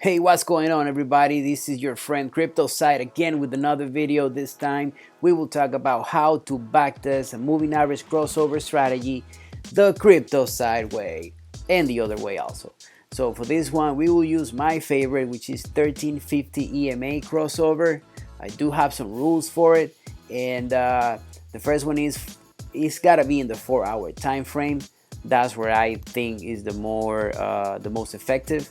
Hey, what's going on, everybody? This is your friend Cryptozide again with another video. This time we will talk about how to backtest a moving average crossover strategy the Cryptozide way and the other way also. So for this one we will use my favorite, which is 1350 EMA crossover. I do have some rules for it, and the first one is it's gotta be in the 4-hour time frame. That's where I think is the most effective.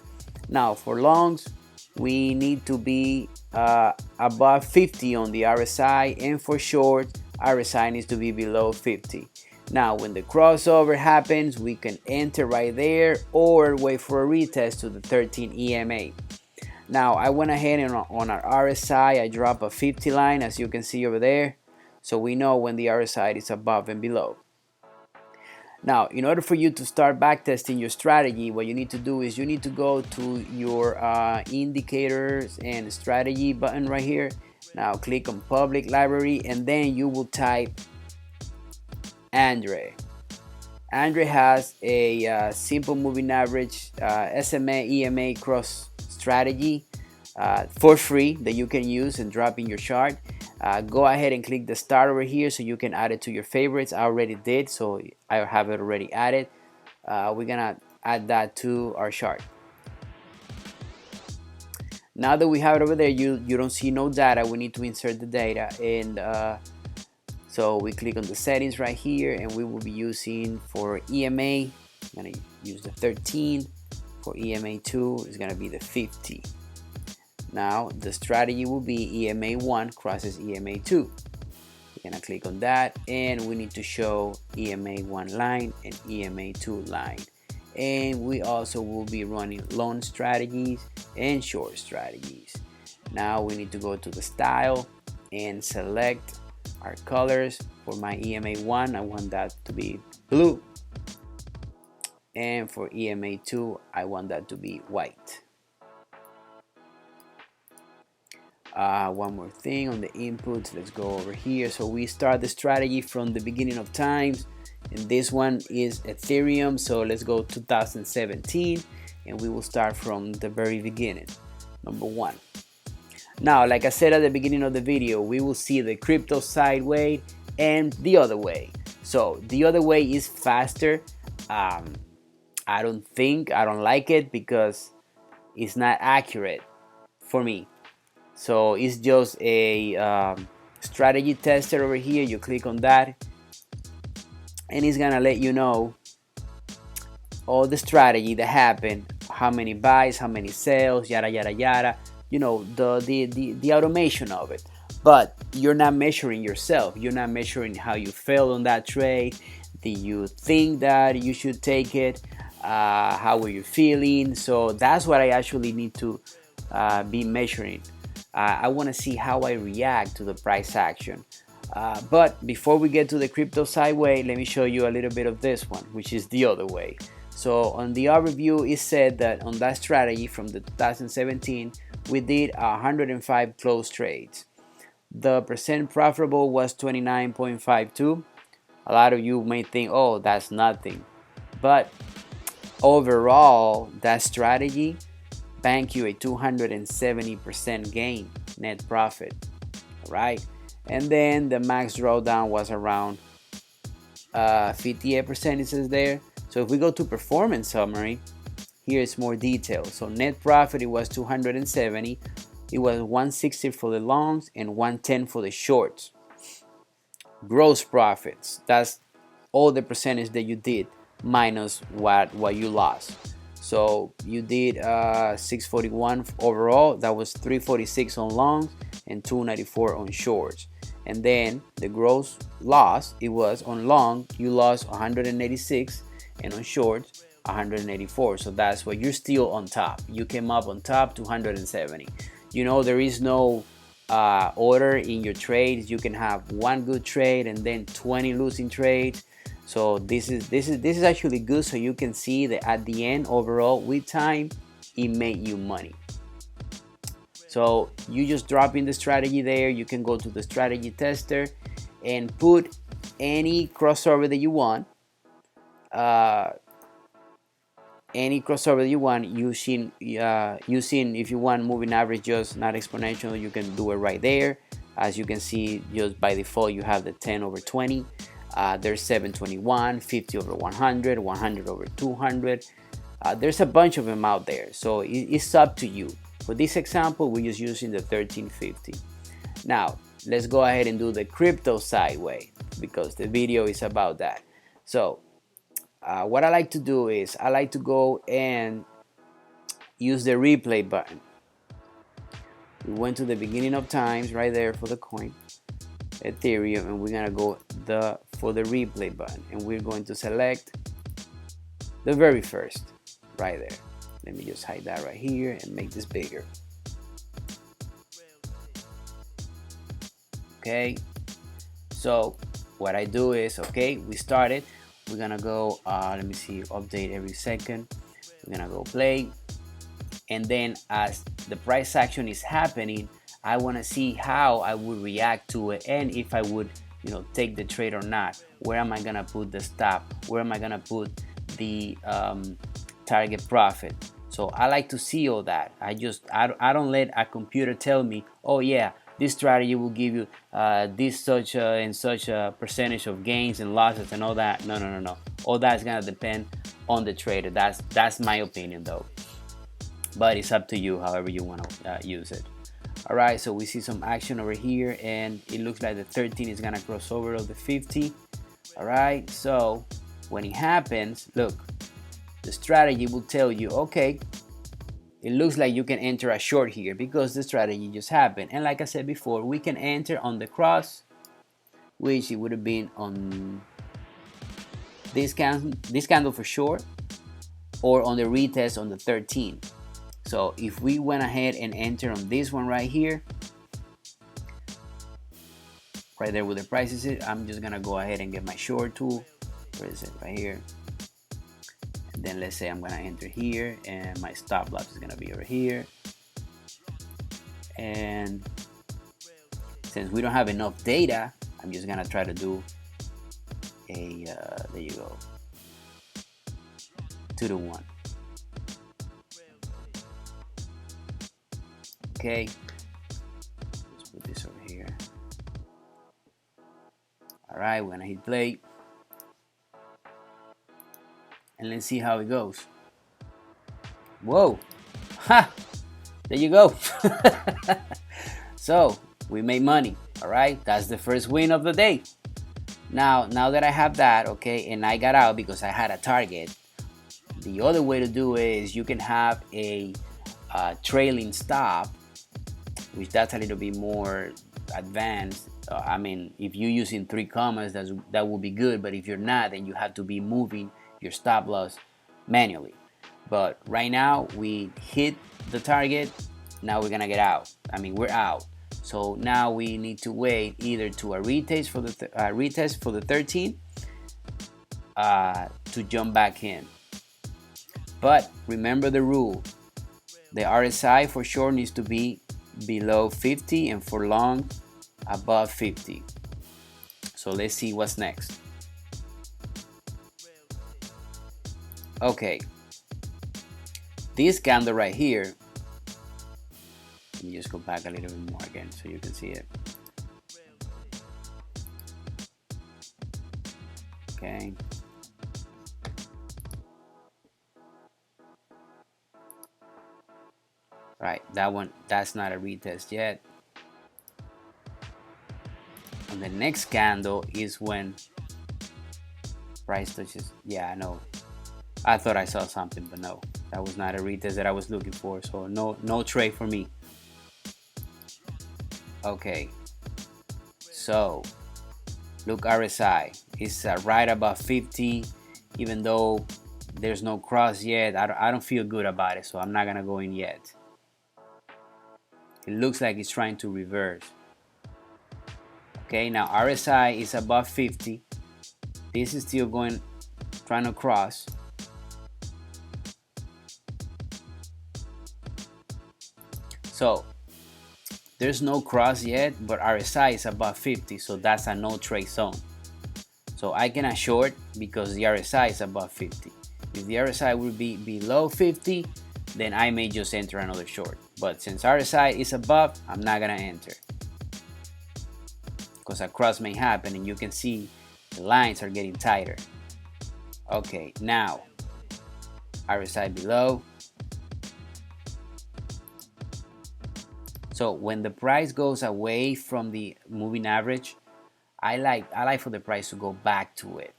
Now for longs, we need to be above 50 on the RSI, and for short, RSI needs to be below 50. Now when the crossover happens, we can enter right there or wait for a retest to the 13 EMA. Now I went ahead and on our RSI, I drop a 50 line, as you can see over there, so we know when the RSI is above and below. Now, in order for you to start backtesting your strategy, what you need to do is you need to go to your indicators and strategy button right here. Now click on public library, and then you will type Andre. Andre has a simple moving average SMA EMA cross strategy for free that you can use and drop in your chart. Go ahead and click the start over here so you can add it to your favorites. I already did, so I have it already added. We're gonna add that to our chart. Now that we have it over there, you don't see no data. We need to insert the data, and so we click on the settings right here, and we will be using for EMA, I'm gonna use the 13. For EMA2 is gonna be the 50. Now the strategy will be EMA1 crosses EMA2. We're gonna click on that, and we need to show EMA1 line and EMA2 line. And we also will be running long strategies and short strategies. Now we need to go to the style and select our colors. For my EMA1, I want that to be blue. And for EMA2, I want that to be white. One more thing on the inputs, let's go over here. So we start the strategy from the beginning of times, and this one is Ethereum, so let's go 2017, and we will start from the very beginning, number 1. Now, like I said at the beginning of the video, we will see the Cryptozide way and the other way. So the other way is faster. I don't like it because it's not accurate for me. So it's just a strategy tester over here. You click on that, and it's gonna let you know all the strategy that happened, how many buys, how many sales, yada yada yada. You know, the automation of it. But you're not measuring yourself. You're not measuring how you felt on that trade. Did you think that you should take it? How were you feeling? So that's what I actually need to be measuring. I want to see how I react to the price action. But before we get to the Cryptozide way, let me show you a little bit of this one, which is the other way. So on the overview, it said that on that strategy from the 2017, we did 105 closed trades. The percent profitable was 29.52. A lot of you may think, oh, that's nothing. But overall, that strategy bank you a 270% gain net profit, right? And then the max drawdown was around 58%, it says there. So if we go to performance summary, here's more detail. So net profit, it was 270. It was 160 for the longs and 110 for the shorts. Gross profits, that's all the percentage that you did minus what you lost. So you did 641 overall. That was 346 on longs and 294 on shorts. And then the gross loss, it was on long, you lost 186, and on shorts 184. So that's why you're still on top. You came up on top, 270. You know, there is no order in your trades. You can have one good trade and then 20 losing trades. So this is actually good, so you can see that at the end overall with time it made you money. So you just drop in the strategy there. You can go to the strategy tester and put any crossover that you want. any crossover you want using if you want moving average, just not exponential, you can do it right there. As you can see, just by default you have the 10 over 20. There's 721, 50 over 100, 100 over 200. There's a bunch of them out there, so it's up to you. For this example, we're just using the 1350. Now let's go ahead and do the Cryptozide way, because the video is about that. So what I like to do is I like to go and use the replay button. We went to the beginning of times right there for the coin Ethereum, and we're gonna go for the replay button, and we're going to select the very first right there. Let me just hide that right here and make this bigger. Okay, so what I do is, okay, we started. We're gonna go, let me see, update every second. We're gonna go play, and then as the price action is happening, I want to see how I would react to it, and if I would, take the trade or not. Where am I gonna put the stop? Where am I gonna put the target profit? So I like to see all that. I don't let a computer tell me, oh yeah, this strategy will give you this such and such a percentage of gains and losses and all that. No. All that's gonna depend on the trader. That's my opinion though, but it's up to you however you want to use it. All right, so we see some action over here, and it looks like the 13 is gonna cross over of the 50. All right, so when it happens, look, the strategy will tell you, okay, it looks like you can enter a short here because the strategy just happened. And like I said before, we can enter on the cross, which it would have been on this candle for sure, or on the retest on the 13. So if we went ahead and enter on this one right here, right there with the prices, I'm just gonna go ahead and get my short tool. Where is it? Right here. And then let's say I'm gonna enter here, and my stop loss is gonna be over here. And since we don't have enough data, I'm just gonna try to do a there you go, 2-to-1. Okay, let's put this over here. All right, we're gonna hit play, and let's see how it goes. Whoa, ha! There you go. So we made money. All right, that's the first win of the day. Now that I have that, okay, and I got out because I had a target. The other way to do it is you can have a trailing stop, which that's a little bit more advanced. I mean, if you're using 3 commas, that would be good, but if you're not, then you have to be moving your stop loss manually. But right now we hit the target. Now we're gonna get out. I mean, we're out. So now we need to wait either to a retest for the 13 to jump back in. But remember the rule: the RSI for short needs to be below 50, and for long above 50. So let's see what's next. Okay, this candle right here, let me just go back a little bit more again so you can see it. Okay, right, that's not a retest yet. And the next candle is when price touches, yeah, I know, I thought I saw something, but no, that was not a retest that I was looking for, so no trade for me. Okay, so look, RSI is right above 50, even though there's no cross yet. I don't feel good about it, so I'm not gonna go in yet. It looks like it's trying to reverse. Okay, now RSI is above 50. This is still trying to cross. So there's no cross yet, but RSI is above 50, so that's a no trade zone. So I cannot short because the RSI is above 50. If the RSI will be below 50, then I may just enter another short. But since RSI is above, I'm not gonna enter because a cross may happen, and you can see the lines are getting tighter. Okay, now RSI below. So when the price goes away from the moving average, I like for the price to go back to it.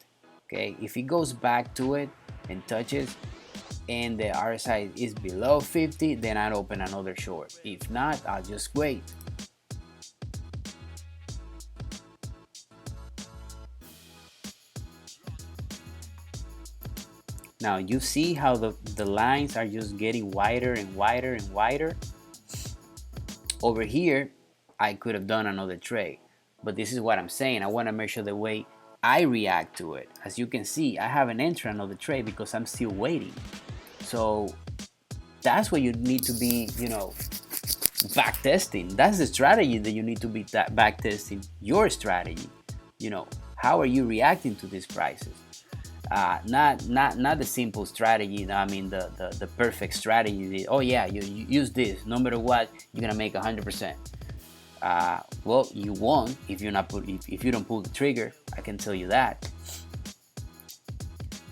Okay, if it goes back to it and touches, and the RSI is below 50, then I'd open another short. If not, I'll just wait. Now you see how the lines are just getting wider and wider and wider. Over here, I could have done another trade, but this is what I'm saying. I want to measure the way I react to it. As you can see, I haven't entered another trade because I'm still waiting. So that's what you need to be, back testing. That's the strategy that you need to be back testing your strategy. How are you reacting to these prices? Not the simple strategy. I mean the perfect strategy. Oh yeah, you use this. No matter what, you're gonna make 100%. Well, you won't if you're not if you don't pull the trigger. I can tell you that.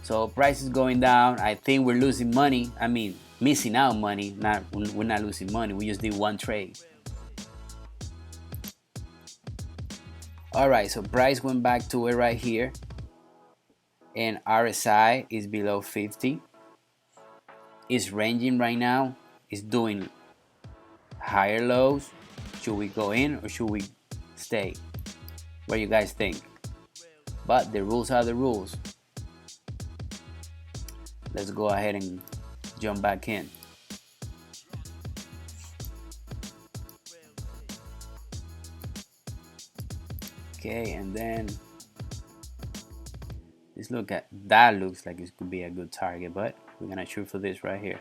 So price is going down. I think we're losing money. I mean, missing out money. We're not losing money. We just did one trade. All right. So price went back to it right here, and RSI is below 50. It's ranging right now. It's doing higher lows. Should we go in or should we stay? What do you guys think? But the rules are the rules. Let's go ahead and jump back in. Okay, and then let's look at that. Looks like it could be a good target, but we're gonna shoot for this right here.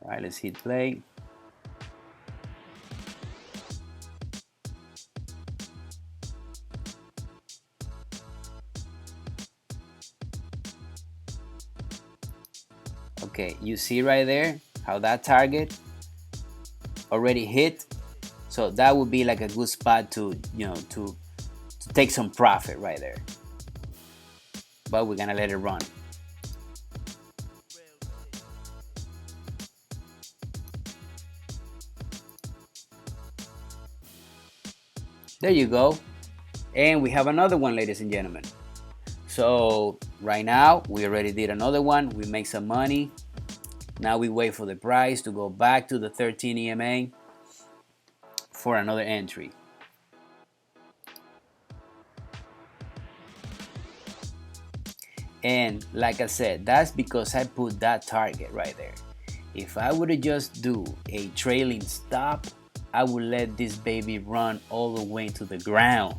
All right, let's hit play. Okay, you see right there how that target already hit. So that would be like a good spot to take some profit right there. But we're gonna let it run. There you go. And we have another one, ladies and gentlemen. So right now we already did another one. We make some money. Now we wait for the price to go back to the 13 EMA for another entry. And like I said, that's because I put that target right there. If I would have just do a trailing stop, I would let this baby run all the way to the ground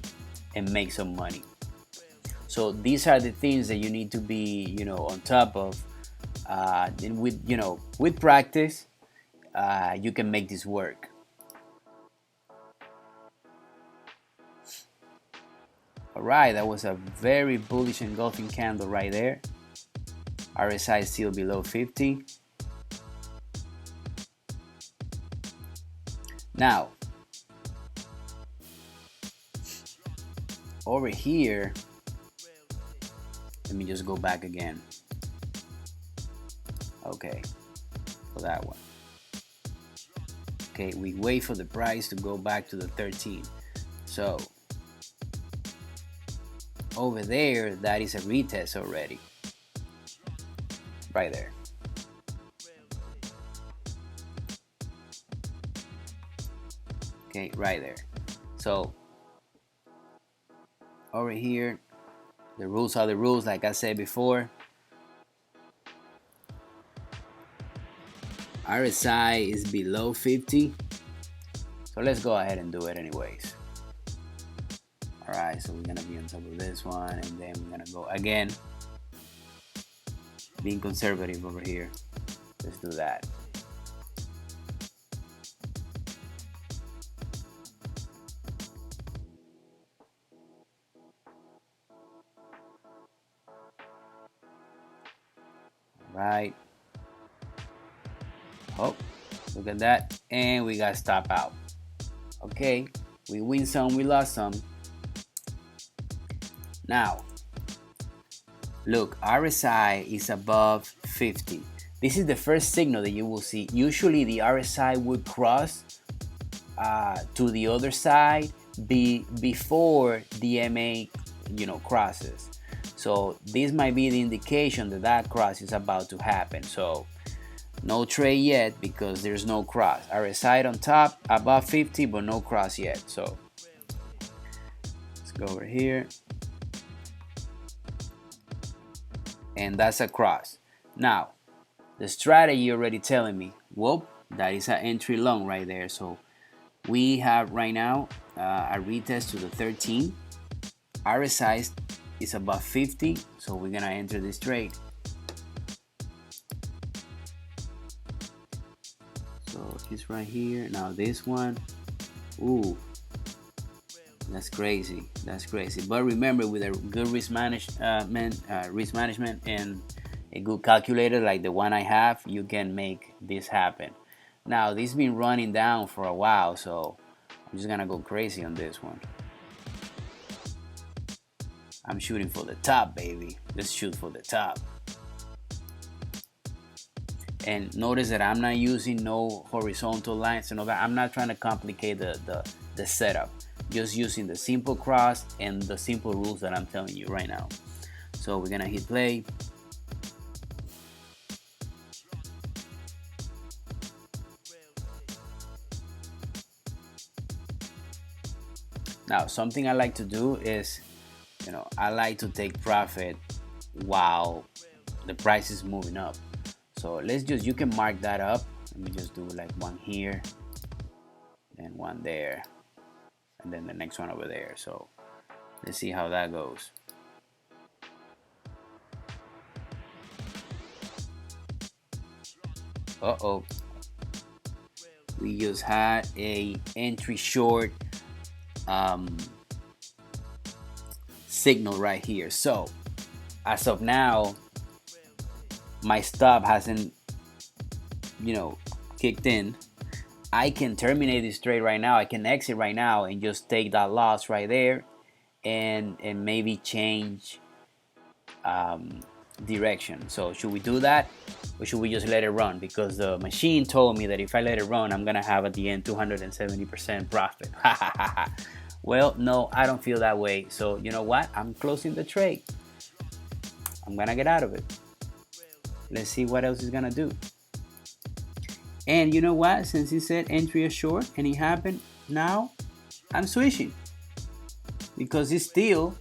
and make some money. So these are the things that you need to be, on top of. And with practice, you can make this work. All right, that was a very bullish engulfing candle right there. RSI is still below 50. Now, over here, let me just go back again. Okay, for that one. Okay, we wait for the price to go back to the 13. So over there, that is a retest already. Right there. Okay, right there. So over here, the rules are the rules, like I said before. RSI is below 50. So let's go ahead and do it anyways. All right, so we're gonna be on top of this one, and then we're gonna go again. Being conservative over here. Let's do that. right? Oh, look at that. And we got stop out. Okay, we win some, we lost some. Now, look, RSI is above 50. This is the first signal that you will see. Usually the RSI would cross to the other side before the MA, crosses. So this might be the indication that that cross is about to happen. So no trade yet because there's no cross. RSI on top above 50, but no cross yet. So let's go over here, and that's a cross. Now the strategy already telling me, whoop, that is an entry long right there. So we have right now a retest to the 13. RSI is above 50, so we're gonna enter this trade. So it's right here. Now this one, ooh, that's crazy. That's crazy. But remember, with a good risk management and a good calculator like the one I have, you can make this happen. Now this has been running down for a while, so I'm just gonna go crazy on this one. I'm shooting for the top, baby. Let's shoot for the top. And notice that I'm not using no horizontal lines and all that. I'm not trying to complicate the setup. Just using the simple cross and the simple rules that I'm telling you right now. So we're gonna hit play. Now, something I like to do is, I like to take profit while the price is moving up. So you can mark that up. Let me just do like one here, and one there, and then the next one over there. So let's see how that goes. Uh-oh. We just had a entry short signal right here. So as of now, my stop hasn't kicked in. I can terminate this trade right now. I can exit right now and just take that loss right there, and maybe change direction. So should we do that, or should we just let it run? Because the machine told me that if I let it run, I'm gonna have at the end 270% profit. Well, no, I don't feel that way. So you know what? I'm closing the trade. I'm gonna get out of it. Let's see what else is gonna do. And you know what? Since he said entry is short and it happened, now I'm switching because it's still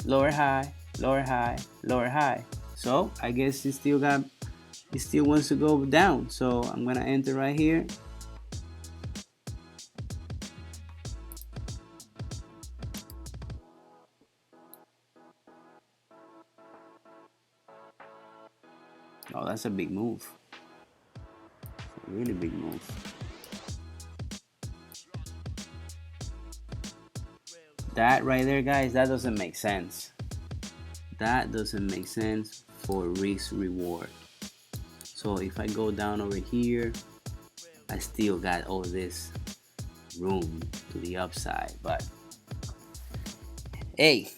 lower high, lower high, lower high. So I guess it still wants to go down. So I'm gonna enter right here. Oh, that's a big move. A really big move. That right there, guys, that doesn't make sense. That doesn't make sense for risk reward. So if I go down over here, I still got all this room to the upside. But hey,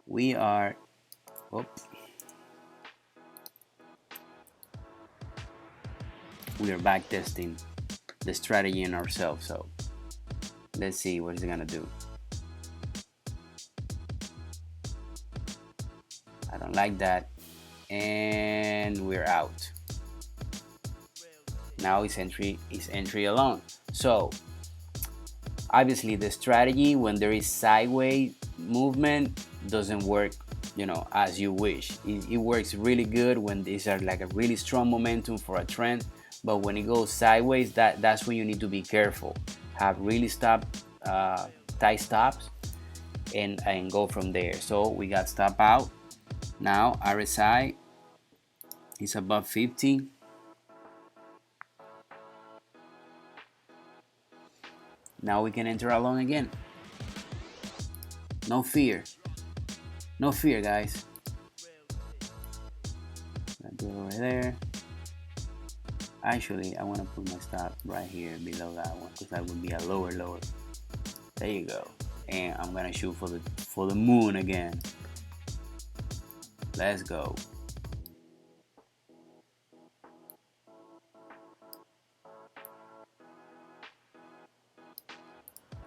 we are back testing the strategy in ourselves. So let's see what it's gonna do. I don't like that, and we're out. Now it's entry alone. So obviously the strategy when there is sideways movement doesn't work as you wish. It works really good when these are like a really strong momentum for a trend, but when it goes sideways, that's when you need to be careful. Have really tight stops and go from there. So we got stop out. Now RSI is above 50. Now we can enter along again. No fear. No fear, guys. I'll do it over there. Actually, I want to put my stop right here below that one because that would be a lower. There you go. And I'm gonna shoot for the moon again. Let's go.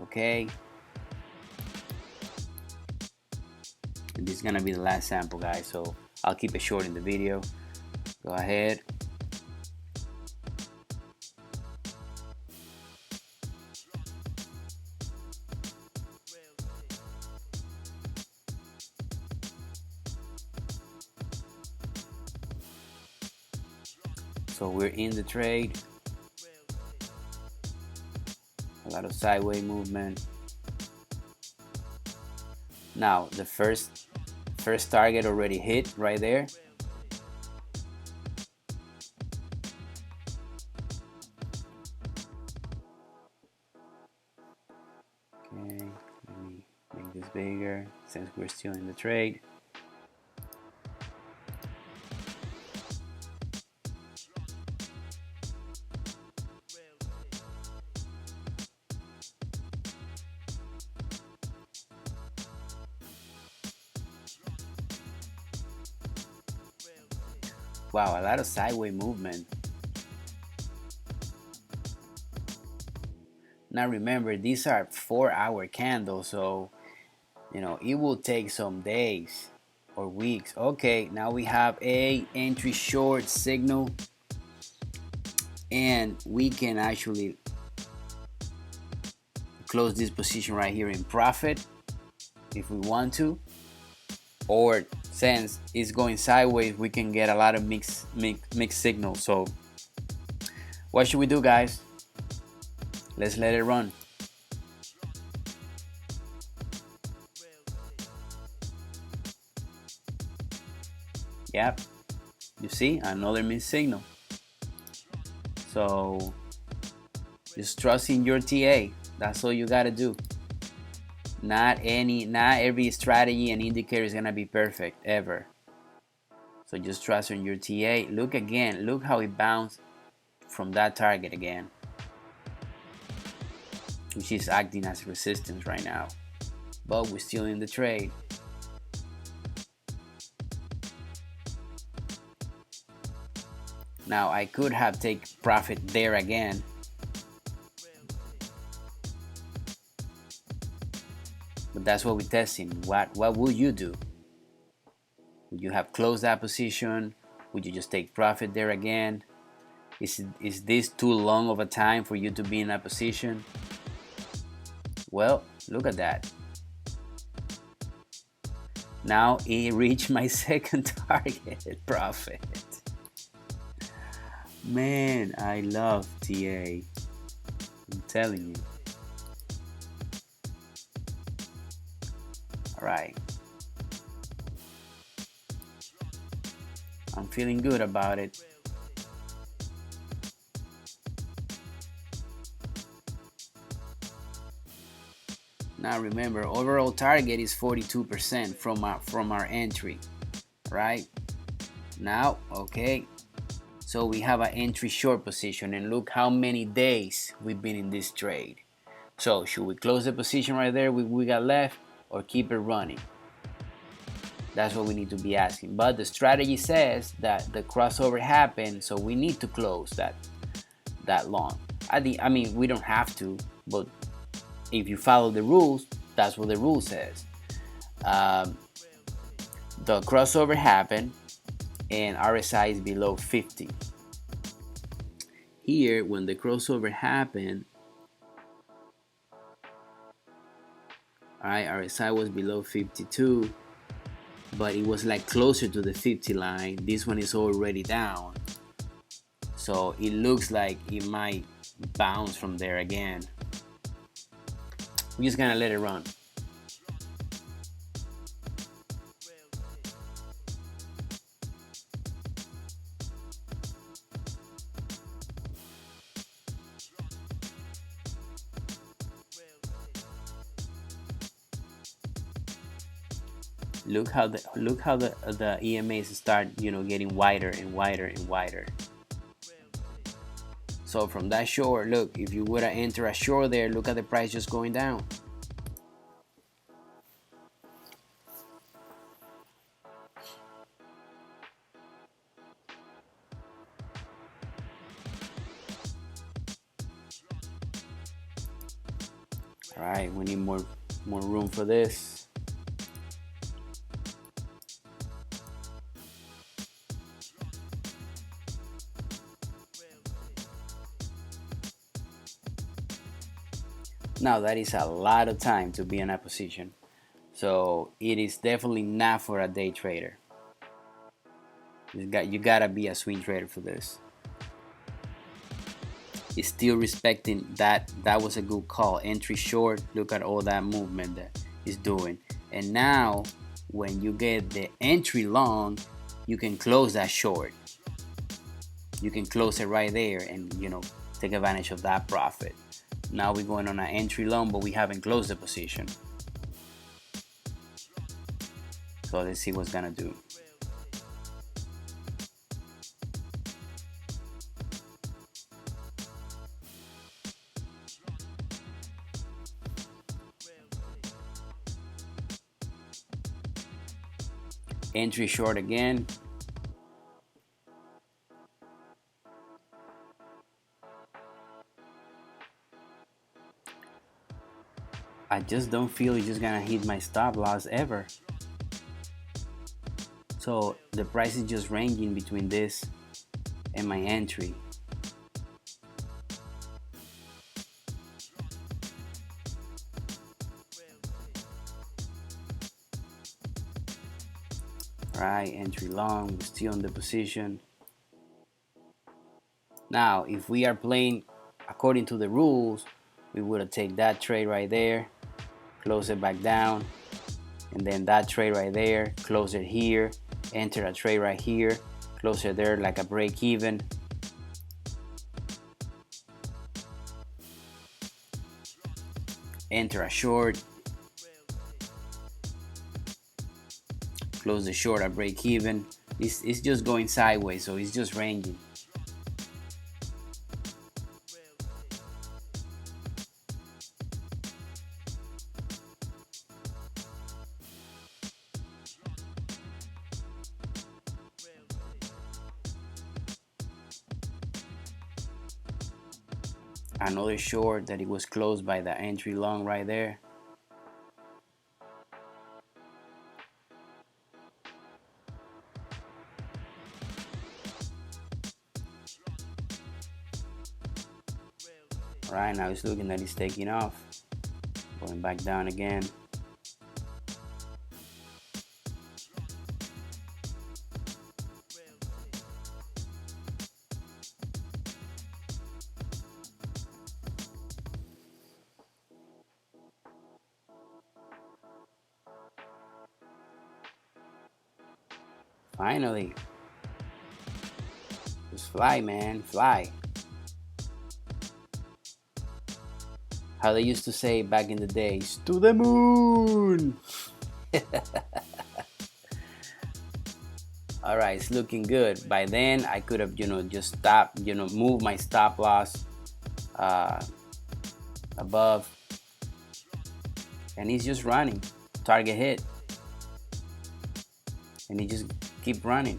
Okay. And this is gonna be the last sample, guys. So I'll keep it short in the video. Go ahead. So we're in the trade. A lot of sideways movement. Now the first target already hit right there. Okay, let me make this bigger since we're still in the trade. Wow, a lot of sideways movement. Now remember, these are 4-hour candles, so you know it will take some days or weeks. Okay, now we have a entry short signal, and we can actually close this position right here in profit if we want to, or since it's going sideways, we can get a lot of mixed signals. So what should we do, guys? Let's let it run. Yep, you see another mixed signal. So just trust in your TA. That's all you gotta do. Not every strategy and indicator is gonna be perfect ever. So just trust in your TA. Look again, look how it bounced from that target again, which is acting as resistance right now. But we're still in the trade. Now I could have taken profit there again. But that's what we're testing. What would you do? Would you have closed that position? Would you just take profit there again? Is this too long of a time for you to be in that position? Well, look at that. Now it reached my second target profit. Man, I love TA. I'm telling you. All right. I'm feeling good about it. Now remember, overall target is 42% from our entry, right? Now, okay. So we have an entry short position, and look how many days we've been in this trade. So should we close the position right there we got left, or keep it running? That's what we need to be asking. But the strategy says that the crossover happened, so we need to close that long. I mean, we don't have to, but if you follow the rules, that's what the rule says. The crossover happened, and RSI is below 50. Here, when the crossover happened, alright, RSI was below 52, but it was like closer to the 50 line. This one is already down, so it looks like it might bounce from there again. We're just gonna let it run. Look how the EMAs start, getting wider and wider and wider. So from that short, look, if you would have entered a short there, look at the price just going down. All right, we need more room for this. Now that is a lot of time to be in that position. So it is definitely not for a day trader. You gotta be a swing trader for this. It's still respecting that. That was a good call. Entry short. Look at all that movement that it's doing. And now when you get the entry long, you can close that short. You can close it right there and take advantage of that profit. Now we're going on an entry long, but we haven't closed the position. So let's see what's gonna do. Entry short again. I just don't feel it's just gonna hit my stop loss ever. So the price is just ranging between this and my entry. Right, entry long, we're still in the position. Now, if we are playing according to the rules, we would have taken that trade right there, close it back down, and then that trade right there, close it here, enter a trade right here, close it there like a break even. Enter a short, close the short at break even. It's just going sideways, so it's just ranging. Another short that it was closed by the entry long right there. Right now it's looking that it's taking off, going back down again. Finally, just fly, man, fly. How they used to say back in the days, to the moon. All right, it's looking good. By then I could have just stopped, move my stop loss above, and he's just running. Target hit, and he just keep running.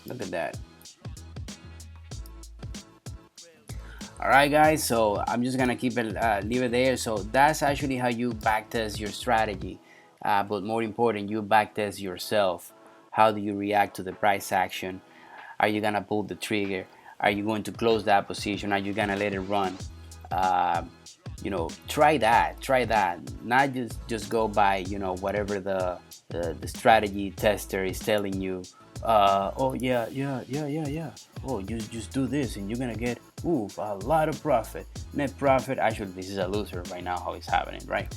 Look at that. All right, guys, so I'm just gonna leave it there. So that's actually how you backtest your strategy, but more important, you backtest yourself. How do you react to the price action? Are you gonna pull the trigger? Are you going to close that position? Are you gonna let it run? Try that. Not just go by whatever the strategy tester is telling you. Oh yeah. Oh, just do this and you're gonna get a lot of profit, net profit. Actually, this is a loser right now. How it's happening, right?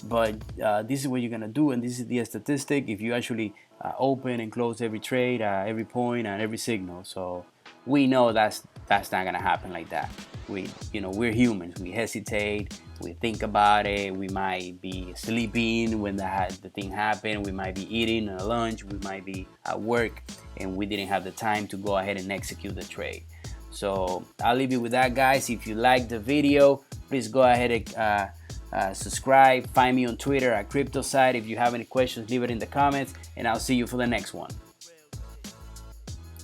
But this is what you're gonna do, and this is the statistic. If you actually open and close every trade, every point, and every signal, so we know that's not gonna happen like that. we're humans. We hesitate, we think about it. We might be sleeping when the thing happened. We might be eating a lunch. We might be at work, and we didn't have the time to go ahead and execute the trade. So I'll leave you with that, guys. If you like the video, please go ahead and subscribe. Find me on Twitter at Cryptozide. If you have any questions, leave it in the comments, and I'll see you for the next one.